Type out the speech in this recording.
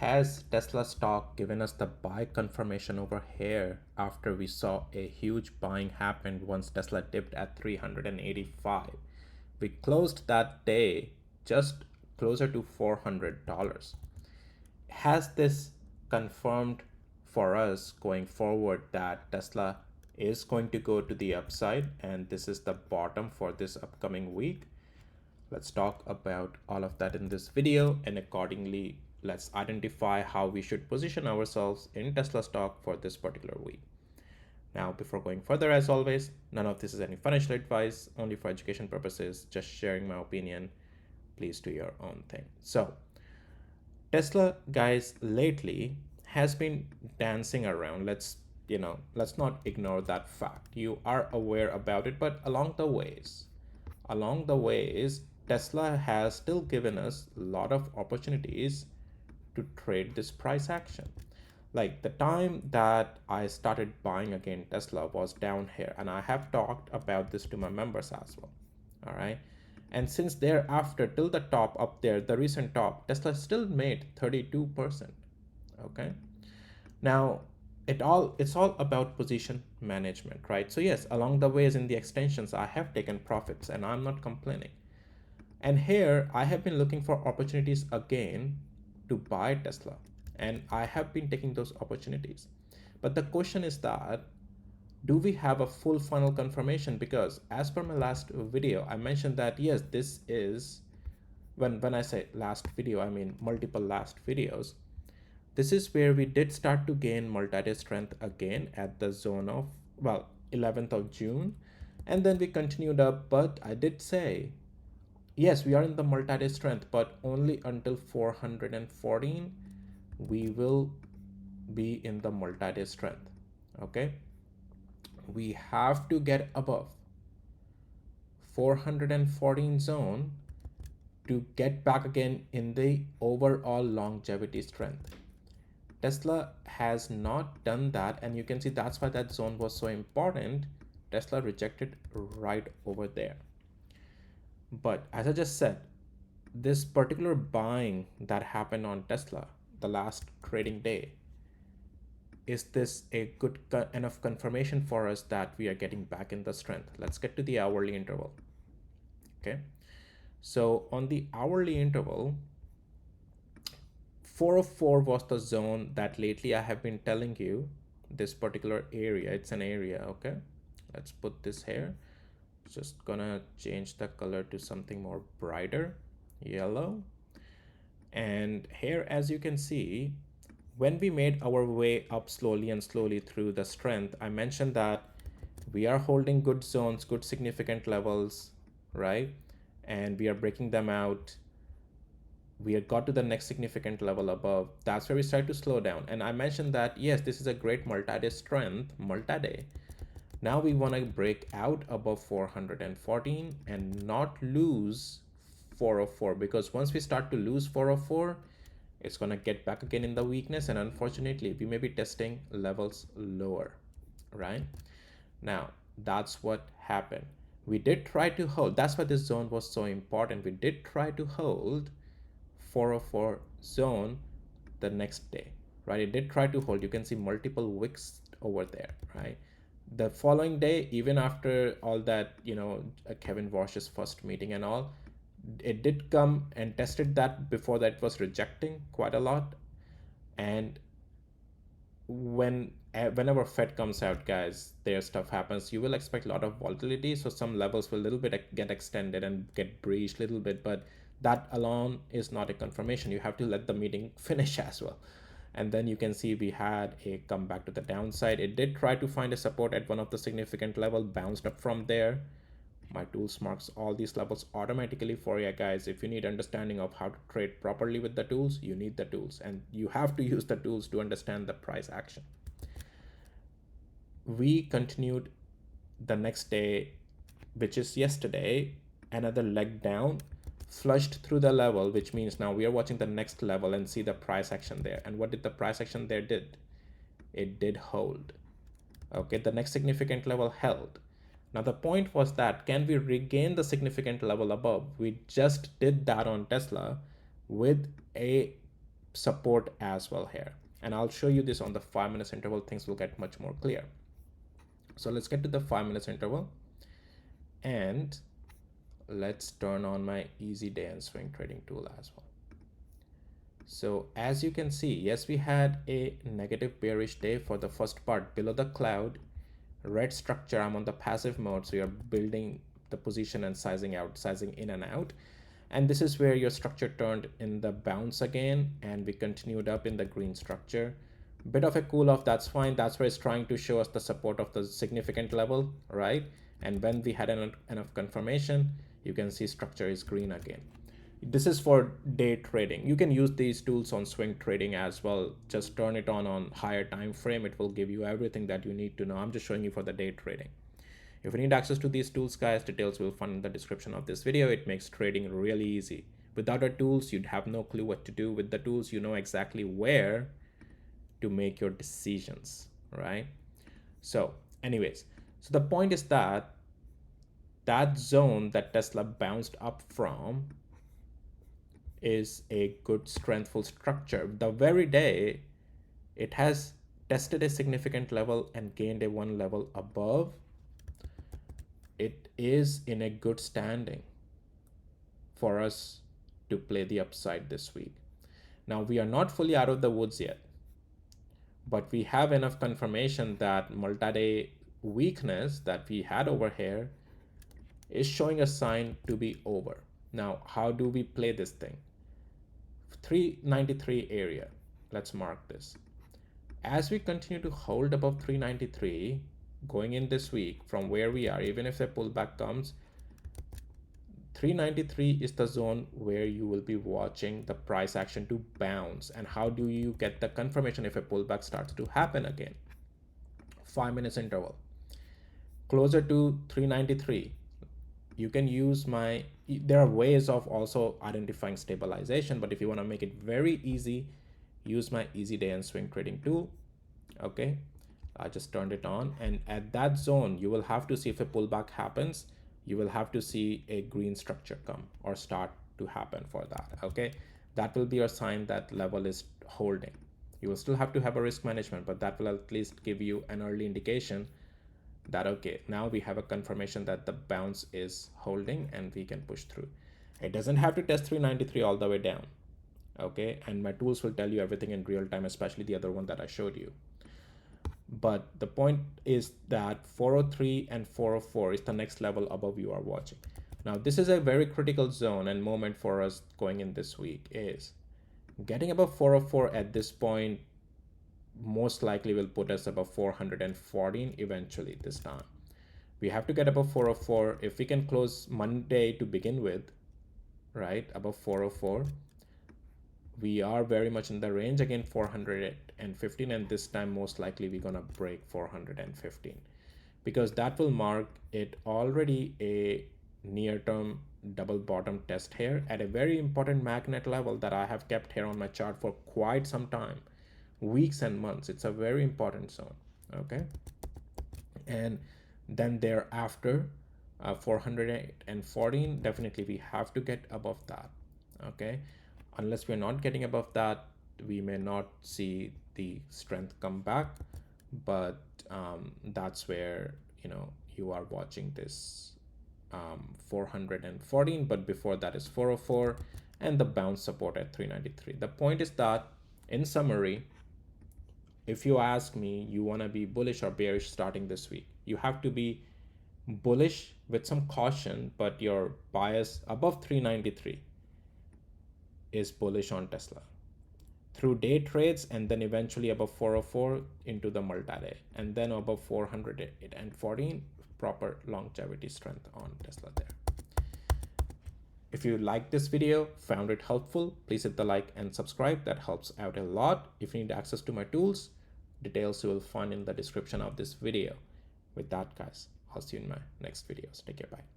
Has Tesla stock given us the buy confirmation over here after we saw a huge buying happen once Tesla dipped at 385? We closed that day just closer to $400. Has this confirmed for us going forward that Tesla is going to go to the upside and this is the bottom for this upcoming week? Let's talk about all of that in this video, and accordingly, let's identify how we should position ourselves in Tesla stock for this particular week. Now, before going further, as always, none of this is any financial advice, only for education purposes, just sharing my opinion. Please do your own thing. So, Tesla, guys, lately has been dancing around. Let's not ignore that fact. You are aware about it, but along the ways, Tesla has still given us a lot of opportunities to trade this price action. Like the time that I started buying again, Tesla was down here, and I have talked about this to my members as well. All right. And since thereafter, till the top up there, the recent top, Tesla still made 32%. Okay. Now, it's all about position management, right? So yes, along the ways in the extensions, I have taken profits and I'm not complaining. And here I have been looking for opportunities again to buy Tesla, and I have been taking those opportunities. But the question is that, do we have a full funnel confirmation? Because as per my last video, I mentioned that yes, this is, when I say last video, I mean multiple last videos. This is where we did start to gain multi-day strength again at the zone of, well, 11th of June. And then we continued up, but I did say, yes, we are in the multi-day strength, but only until 414, we will be in the multi-day strength, okay? We have to get above 414 zone to get back again in the overall longevity strength. Tesla has not done that, and you can see that's why that zone was so important. Tesla rejected right over there. But as I just said, this particular buying that happened on Tesla, the last trading day, is this a good enough confirmation for us that we are getting back in the strength? Let's get to the hourly interval. Okay. So on the hourly interval, 404 was the zone that lately I have been telling you, this particular area, it's an area, okay? Let's put this here. Just gonna change the color to something more brighter, yellow. And here, as you can see, when we made our way up slowly and slowly through the strength, I mentioned that we are holding good zones, good significant levels, right? And we are breaking them out. We had got to the next significant level above. That's where we start to slow down. And I mentioned that, yes, this is a great multi-day strength, multi-day. Now we want to break out above 414 and not lose 404, because once we start to lose 404, it's going to get back again in the weakness, and unfortunately we may be testing levels lower, right? Now that's what happened. We did try to hold, that's why this zone was so important. We did try to hold 404 zone the next day, right? It did try to hold. You can see multiple wicks over there, right? The following day, even after all that, Kevin Walsh's first meeting and all, it did come and tested that. Before that, it was rejecting quite a lot. And whenever Fed comes out, guys, their stuff happens, you will expect a lot of volatility. So some levels will a little bit get extended and get breached a little bit, but that alone is not a confirmation. You have to let the meeting finish as well. And then you can see we had a comeback to the downside. It did try to find a support at one of the significant level, bounced up from there. My tools marks all these levels automatically for you guys. If you need understanding of how to trade properly with the tools, you need the tools, and you have to use the tools to understand the price action. We continued the next day, which is yesterday, another leg down, flushed through the level, which means now we are watching the next level and see the price action there. And what did the price action there did? It did hold. Okay, the next significant level held. Now the point was that, can we regain the significant level above? We just did that on Tesla with a support as well here. And I'll show you this on the 5 minutes interval. Things will get much more clear. So let's get to the 5 minutes interval, and let's turn on my easy day and swing trading tool as well. So as you can see, yes, we had a negative bearish day for the first part below the cloud, red structure. I'm on the passive mode, so you're building the position and sizing out, sizing in and out. And this is where your structure turned in the bounce again, and we continued up in the green structure. Bit of a cool off, that's fine. That's where it's trying to show us the support of the significant level, right? And when we had enough confirmation, you can see structure is green again. This is for day trading. You can use these tools on swing trading as well. Just turn it on higher time frame. It will give you everything that you need to know. I'm just showing you for the day trading. If you need access to these tools, guys, details will find in the description of this video. It makes trading really easy. Without the tools, you'd have no clue what to do. With the tools, you know exactly where to make your decisions, right? So anyways, so the point is that that zone that Tesla bounced up from is a good strengthful structure. The very day it has tested a significant level and gained a one level above, it is in a good standing for us to play the upside this week. Now, we are not fully out of the woods yet, but we have enough confirmation that multi-day weakness that we had over here is showing a sign to be over. Now, how do we play this thing? 393 area. Let's mark this. As we continue to hold above 393 going in this week from where we are, even if a pullback comes, 393 is the zone where you will be watching the price action to bounce. And how do you get the confirmation if a pullback starts to happen again? 5 minutes interval. Closer to 393, you can use my, there are ways of also identifying stabilization, but if you want to make it very easy, use my easy day and swing trading tool. Okay, I just turned it on, and at that zone you will have to see if a pullback happens, you will have to see a green structure come or start to happen for that. Okay, that will be a sign that level is holding. You will still have to have a risk management, but that will at least give you an early indication that okay, now we have a confirmation that the bounce is holding and we can push through. It doesn't have to test 393 all the way down. Okay, and my tools will tell you everything in real time, especially the other one that I showed you. But the point is that 403 and 404 is the next level above you are watching. Now, this is a very critical zone and moment for us going in this week. Is getting above 404 at this point most likely will put us above 414 eventually this time. We have to get above 404. If we can close Monday to begin with, right, above 404, we are very much in the range again, 415, and this time most likely we're gonna break 415 because that will mark it already a near-term double bottom test here at a very important magnet level that I have kept here on my chart for quite some time, weeks and months. It's a very important zone. Okay, and then thereafter 414, definitely we have to get above that. Okay, unless we're not getting above that, we may not see the strength come back, but that's where you are watching this 414, but before that is 404 and the bounce support at 393. The point is that, in summary, if you ask me, you want to be bullish or bearish starting this week, you have to be bullish with some caution, but your bias above 393 is bullish on Tesla through day trades, and then eventually above 404 into the multi-day, and then above 414 proper longevity strength on Tesla there. If you like this video, found it helpful, please hit the like and subscribe. That helps out a lot. If you need access to my tools, details you will find in the description of this video. With that, guys, I'll see you in my next videos. Take care. Bye.